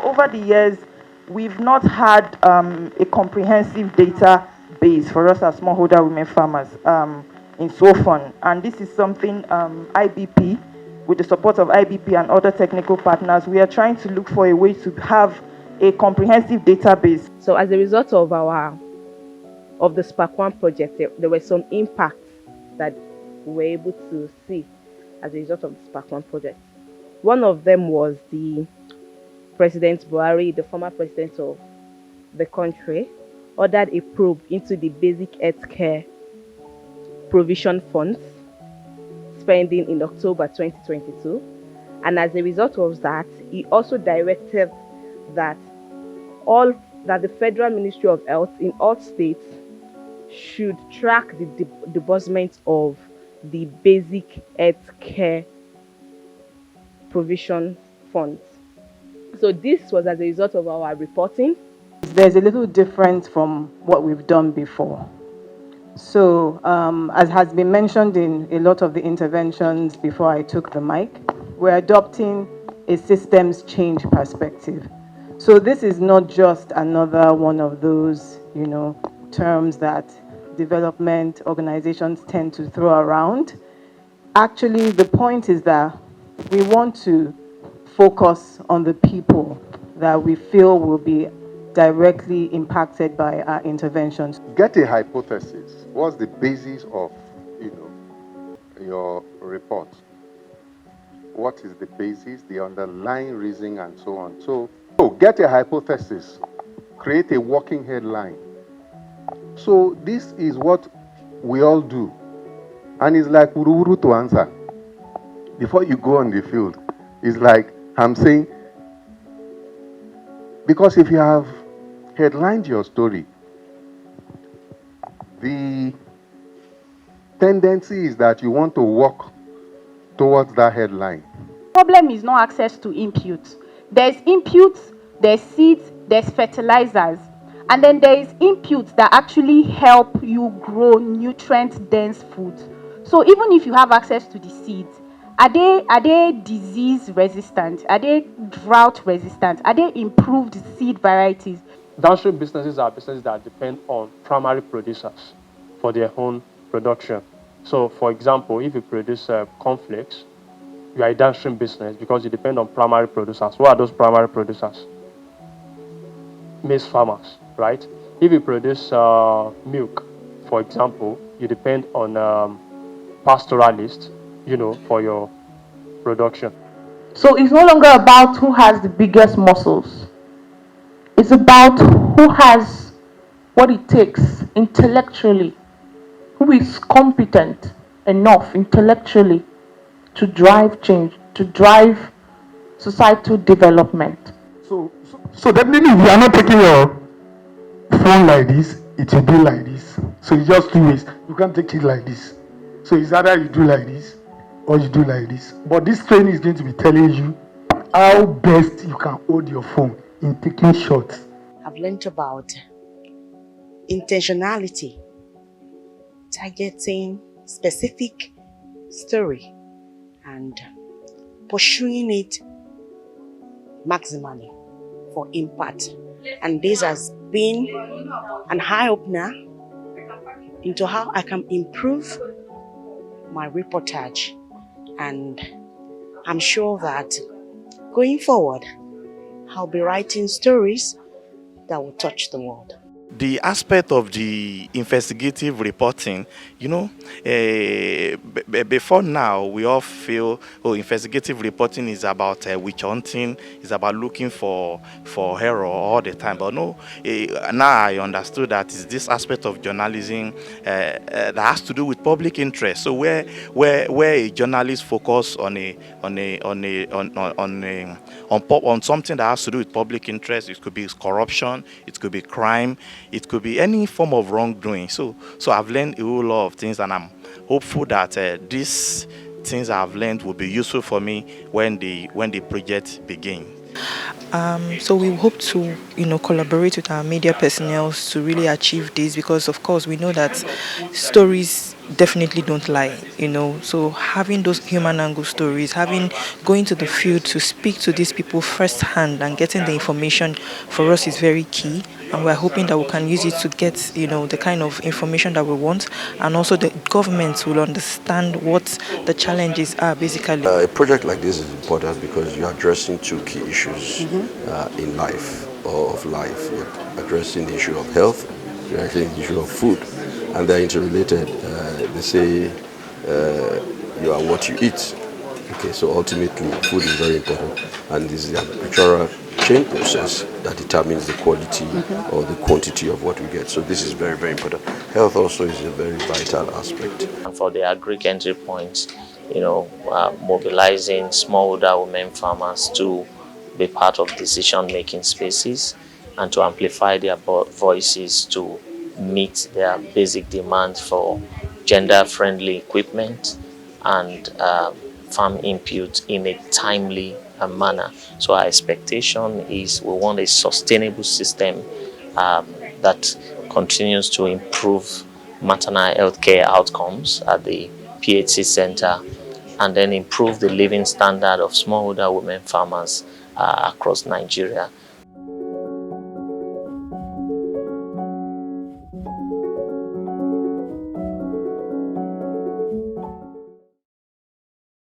Over the years, we've not had a comprehensive database for us as smallholder women farmers in SOFON, and this is something IBP, with the support of IBP and other technical partners, we are trying to look for a way to have a comprehensive database. So as a result of the Spark One project, there were some impacts that we were able to see as a result of the Spark One project. One of them was the President Buhari, the former president of the country, ordered a probe into the basic healthcare provision funds spending in October 2022. And as a result of that, he also directed that the Federal Ministry of Health in all states should track the disbursement of the basic healthcare provision funds. So this was as a result of our reporting. There's a little difference from what we've done before. So, as has been mentioned in a lot of the interventions before I took the mic, we're adopting a systems change perspective. So this is not just another one of those, terms that development organizations tend to throw around. Actually, the point is that we want to focus on the people that we feel will be directly impacted by our interventions. Get a hypothesis. What's the basis of, your report? What is the basis, the underlying reason, and so on? So get a hypothesis. Create a working headline. So this is what we all do. And it's like uru to answer. Before you go on the field, it's like I'm saying, because if you have headlined your story, the tendency is that you want to walk towards that headline. Problem is not access to inputs. There's inputs, there's seeds, there's fertilizers, and then there is inputs that actually help you grow nutrient-dense foods. So even if you have access to the seeds, are they disease resistant? Are they drought resistant? Are they improved seed varieties? Downstream businesses are businesses that depend on primary producers for their own production. So, for example, if you produce cornflakes, you are a downstream business because you depend on primary producers. What are those primary producers? Maize farmers, right? If you produce milk, for example, you depend on pastoralists, for your production. So it's no longer about who has the biggest muscles. It's about who has what it takes intellectually, who is competent enough intellectually to drive change, to drive societal development. So definitely if you are not taking your phone like this, it will be like this. So it's just two ways. You can't take it like this. So it's either you do like this or you do like this. But this training is going to be telling you how best you can hold your phone in taking shots. I've learned about intentionality, targeting specific story and pursuing it maximally for impact. And this has been an eye-opener into how I can improve my reportage, and I'm sure that going forward I'll be writing stories that will touch the world. The aspect of the investigative reporting, before now we all feel, investigative reporting is about witch hunting, is about looking for error all the time. But no, now I understood that it's this aspect of journalism that has to do with public interest. So where a journalist focus on something that has to do with public interest, it could be corruption, it could be crime, it could be any form of wrongdoing. So I've learned a whole lot of things, and I'm hopeful that these things I've learned will be useful for me when the project begins. So we hope to, collaborate with our media personnel to really achieve this, because of course we know that stories definitely don't lie, So having those human angle stories, going to the field to speak to these people firsthand and getting the information for us is very key. And we're hoping that we can use it to get, the kind of information that we want, and also the government will understand what the challenges are basically. A project like this is important because you're addressing two key issues in life or of life. You're addressing the issue of health, you're addressing the issue of food, and they're interrelated. They say you are what you eat. Okay, so ultimately food is very important, and this is the agricultural chain process that determines the quality or the quantity of what we get. So this is very, very important. Health also is a very vital aspect. And for the agri entry points, mobilizing smallholder women farmers to be part of decision-making spaces and to amplify their voices to meet their basic demands for gender-friendly equipment and farm input in a timely manner. So our expectation is we want a sustainable system that continues to improve maternal health care outcomes at the PHC center, and then improve the living standard of smallholder women farmers across Nigeria.